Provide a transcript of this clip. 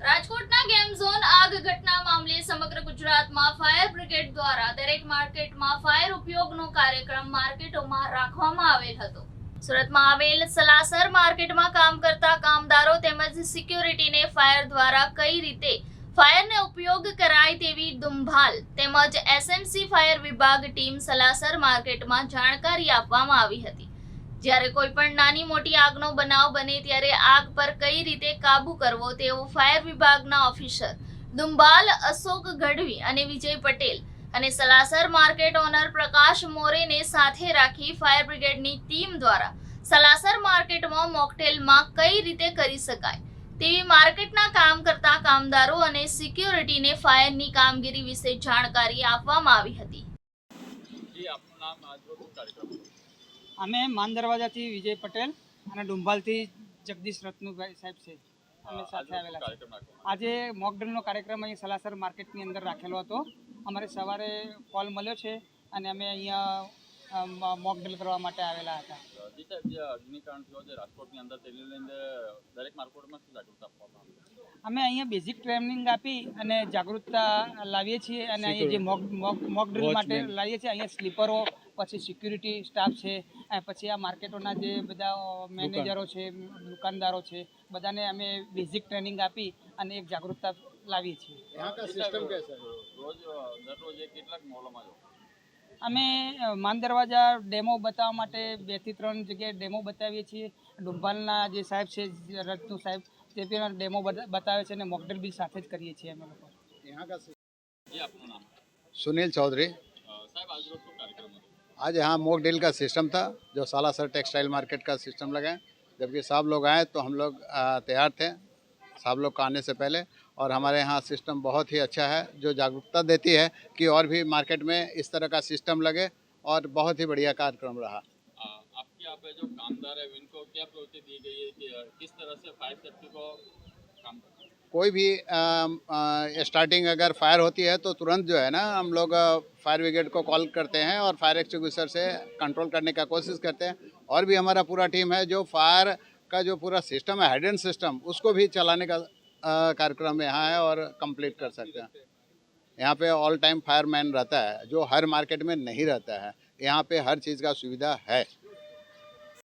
રાજકોટના game zone આગ ઘટના મામલે સમગ્ર ગુજરાતમાં ફાયર બ્રિગેડ દ્વારા દરેક માર્કેટમાં ફાયર ઉપયોગનો કાર્યક્રમ માર્કેટોમાં રાખવામાં આવેલ હતો। સુરતમાં આવેલ સલાસર માર્કેટમાં કામ કરતા કામદારો તેમજ સિક્યુરિટીને ફાયર દ્વારા કઈ રીતે ફાયરને ઉપયોગ કરાય તેવી દુંભાલ તેમજ એસએમસી ફાયર વિભાગ ટીમ સલાસર માર્કેટમાં જાણકારી આપવામાં આવી હતી। જ્યારે કોઈ પણ નાની મોટી આગનો બનાવ બને ત્યારે આગ પર કઈ રીતે કાબુ કરવો તેવો ફાયર વિભાગના ઓફિસર દુંબાલ અશોક ગઢવી અને વિજય પટેલ અને સલાસર માર્કેટ ઓનર પ્રકાશ મોરેને સાથે રાખી ફાયર બ્રિગેડની ટીમ દ્વારા સલાસર માર્કેટમાં મોકટેલમાં કઈ રીતે કરી શકાય તેવી માર્કેટના કામ કરતા કામદારો અને સિક્યુરિટીને ફાયરની કામગીરી વિશે જાણકારી આપવામાં આવી હતી। અમે માન દરવાજાથી વિજય પટેલ અને ડુંભાલથી જગદીશ રત્નુભાઈ સાહેબ છે, અમે સાથે આવેલા છે। આજે મોકડ્રીલનો કાર્યક્રમ અહીં સલાસર માર્કેટની અંદર રાખેલો હતો। અમારે સવારે કોલ મળ્યો છે અને અમે અહીંયા મોકડ્રીલ કરવા માટે આવેલા હતા। અમે અહીંયા બેઝિક ટ્રેનિંગ આપી અને જાગૃતતા લાવીએ છીએ અને અહીંયા જે મોકડ્રીલ માટે લાવીએ છીએ અહીંયા સ્લીપરો પછી સિક્યુરિટી સ્ટાફ છે પછી આ માર્કેટોના જે બધા મેનેજરો છે દુકાનદારો છે બધાને અમે બેઝિક ટ્રેનિંગ આપી અને એક જાગૃતતા લાવીએ છીએ। અમે માન દરવાજા ડેમો બતાવવા માટે 2 થી 3 જગ્યાએ ડેમો બતાવીએ છીએ। ડુંભાલના જે સાહેબ છે રત્નુ સાહેબ તે પણ ડેમો બતાવે છે અને મોકડ્રીલ બી સાથે જ કરીએ છીએ અમે લોકો। सुनील चौधरी। आज यहाँ मॉक ड्रिल का सिस्टम था जो सालासर टेक्सटाइल मार्केट का सिस्टम लगाए। जबकि सब लोग आए तो हम लोग तैयार थे सब लोग का आने से पहले, और हमारे यहाँ सिस्टम बहुत ही अच्छा है जो जागरूकता देती है कि और भी मार्केट में इस तरह का सिस्टम लगे, और बहुत ही बढ़िया कार्यक्रम रहा। आपके यहाँ पे जो कामदार है उनको क्या प्रवृत्ति दी गई है कि किस तरह से फायर सेफ्टी को काम करना? कोई भी स्टार्टिंग अगर फायर होती है तो तुरंत जो है ना हम लोग फायर ब्रिगेड को कॉल करते हैं और फायर एक्सटिंग्विशर से कंट्रोल करने का कोशिश करते हैं। और भी हमारा पूरा टीम है जो फायर का जो पूरा सिस्टम है हाइड्रेंट सिस्टम उसको भी चलाने का कार्यक्रम यहाँ है और कंप्लीट कर सकते हैं। यहाँ पे ऑल टाइम फायरमैन रहता है जो हर मार्केट में नहीं रहता है। यहाँ पे हर चीज़ का सुविधा है।